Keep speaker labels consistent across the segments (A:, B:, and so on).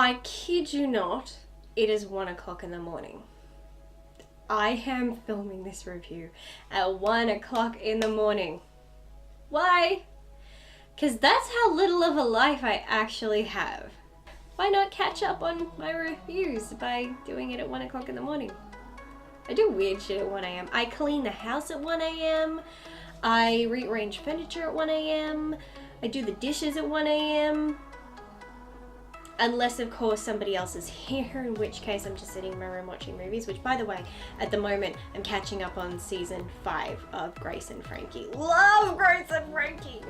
A: I kid you not, it is 1 o'clock in the morning. I am filming this review at 1 o'clock in the morning. Why? Because that's how little of a life I actually have. Why not catch up on my reviews by doing it at 1 o'clock in the morning? I do weird shit at 1 a.m. I clean the house at 1 a.m. I rearrange furniture at 1 a.m. I do the dishes at 1 a.m. Unless, of course, somebody else is here, in which case I'm just sitting in my room watching movies, which, by the way, at the moment, I'm catching up on season 5 of Grace and Frankie. Love Grace and Frankie!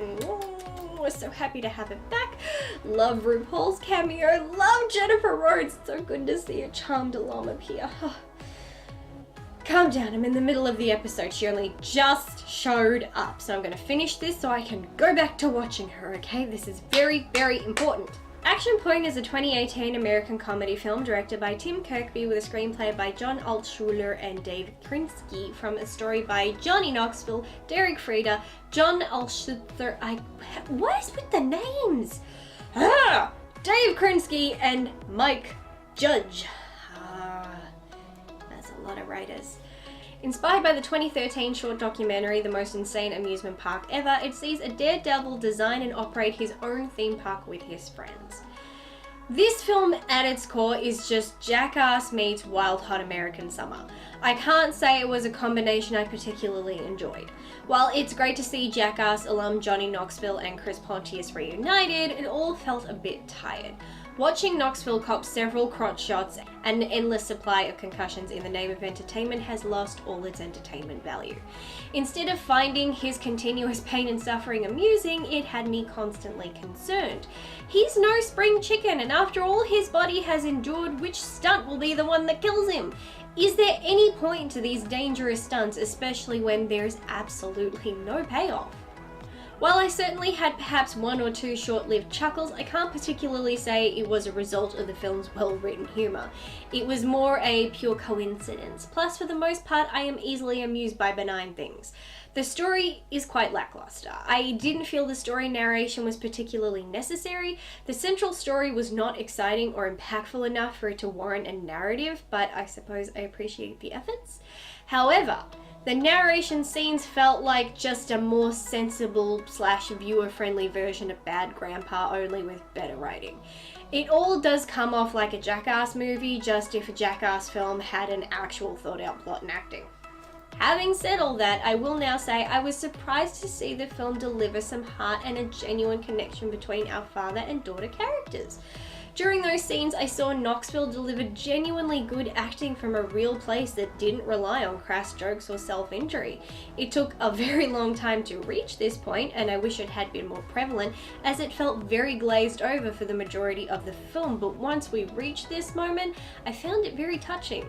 A: We're so happy to have it back. Love RuPaul's cameo. Love Jennifer Rhodes. It's so good to see a charmed alum appear. Calm down, I'm in the middle of the episode. She only just showed up. So I'm going to finish this so I can go back to watching her, okay? This is very, very important. Action Point is a 2018 American comedy film directed by Tim Kirkby with a screenplay by John Altshuler and Dave Krinsky from a story by Johnny Knoxville, Derek Frieda, John Altshuler. What is with the names? Dave Krinsky and Mike Judge. That's a lot of writers. Inspired by the 2013 short documentary The Most Insane Amusement Park Ever, it sees a daredevil design and operate his own theme park with his friends. This film at its core is just Jackass meets Wild Hot American Summer. I can't say it was a combination I particularly enjoyed. While it's great to see Jackass alum Johnny Knoxville and Chris Pontius reunited, it all felt a bit tired. Watching Knoxville cop several crotch shots and an endless supply of concussions in the name of entertainment has lost all its entertainment value. Instead of finding his continuous pain and suffering amusing, it had me constantly concerned. He's no spring chicken, and after all his body has endured, which stunt will be the one that kills him? Is there any point to these dangerous stunts, especially when there's absolutely no payoff? While I certainly had perhaps 1 or 2 short-lived chuckles, I can't particularly say it was a result of the film's well-written humour. It was more a pure coincidence. Plus, for the most part, I am easily amused by benign things. The story is quite lackluster. I didn't feel the story narration was particularly necessary. The central story was not exciting or impactful enough for it to warrant a narrative, but I suppose I appreciate the efforts. However, the narration scenes felt like just a more sensible / viewer-friendly version of Bad Grandpa, only with better writing. It all does come off like a Jackass movie, just if a Jackass film had an actual thought-out plot and acting. Having said all that, I will now say I was surprised to see the film deliver some heart and a genuine connection between our father and daughter characters. During those scenes, I saw Knoxville deliver genuinely good acting from a real place that didn't rely on crass jokes or self-injury. It took a very long time to reach this point, and I wish it had been more prevalent, as it felt very glazed over for the majority of the film, but once we reached this moment, I found it very touching.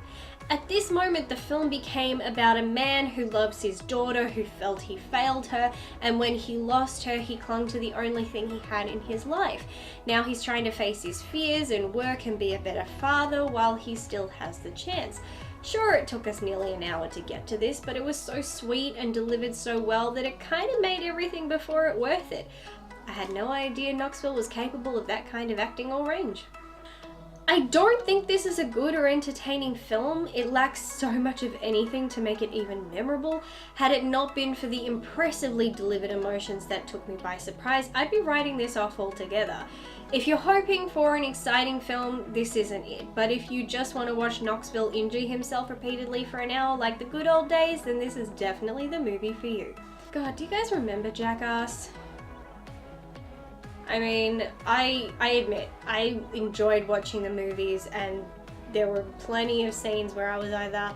A: At this moment, the film became about a man who loves his daughter, who felt he failed her, and when he lost her, he clung to the only thing he had in his life. Now he's trying to face his fears and work and be a better father while he still has the chance. Sure, it took us nearly an hour to get to this, but it was so sweet and delivered so well that it kind of made everything before it worth it. I had no idea Knoxville was capable of that kind of acting or range. I don't think this is a good or entertaining film. It lacks so much of anything to make it even memorable. Had it not been for the impressively delivered emotions that took me by surprise, I'd be writing this off altogether. If you're hoping for an exciting film, this isn't it. But if you just want to watch Knoxville injure himself repeatedly for an hour like the good old days, then this is definitely the movie for you. God, do you guys remember Jackass? I mean, I admit, I enjoyed watching the movies, and there were plenty of scenes where I was either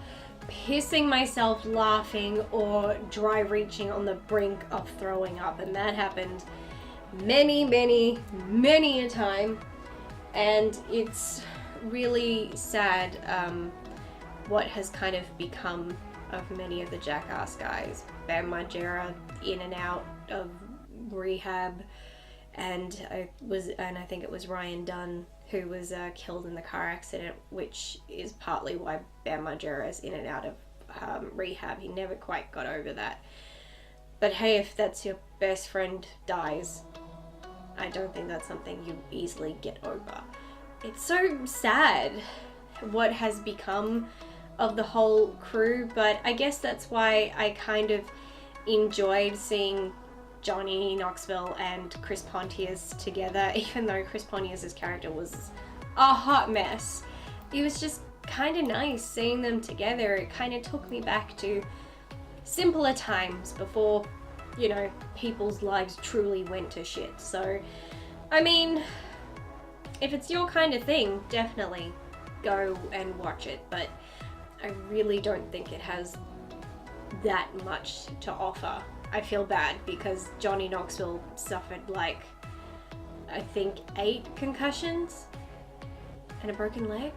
A: pissing myself laughing or dry reaching on the brink of throwing up, and that happened many a time, and it's really sad what has kind of become of many of the Jackass guys. Bam Margera in and out of rehab, and I think it was Ryan Dunn who was killed in the car accident, which is partly why Bam Margera is in and out of rehab. He never quite got over that. But hey, if that's your best friend dies, I don't think that's something you easily get over. it's so sad what has become of the whole crew, but I guess that's why I kind of enjoyed seeing Johnny Knoxville and Chris Pontius together, even though Chris Pontius's character was a hot mess. It was just kind of nice seeing them together. It kind of took me back to simpler times before, you know, people's lives truly went to shit. So, I mean, if it's your kind of thing, definitely go and watch it, but I really don't think it has that much to offer. I feel bad because Johnny Knoxville suffered like, I think 8 concussions and a broken leg.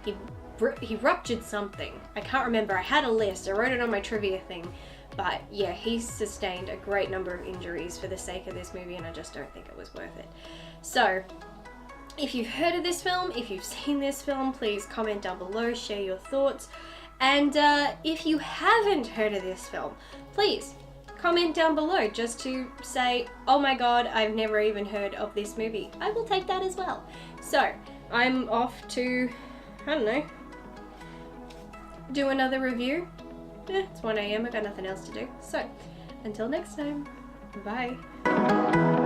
A: He ruptured something. I can't remember. I had a list. I wrote it on my trivia thing. But yeah, he sustained a great number of injuries for the sake of this movie, and I just don't think it was worth it. So, if you've heard of this film, if you've seen this film, please comment down below, share your thoughts. And if you haven't heard of this film, please comment down below just to say, oh my god, I've never even heard of this movie. I will take that as well. So, I'm off to, I don't know, do another review. It's 1 AM, I've got nothing else to do. So, until next time, bye.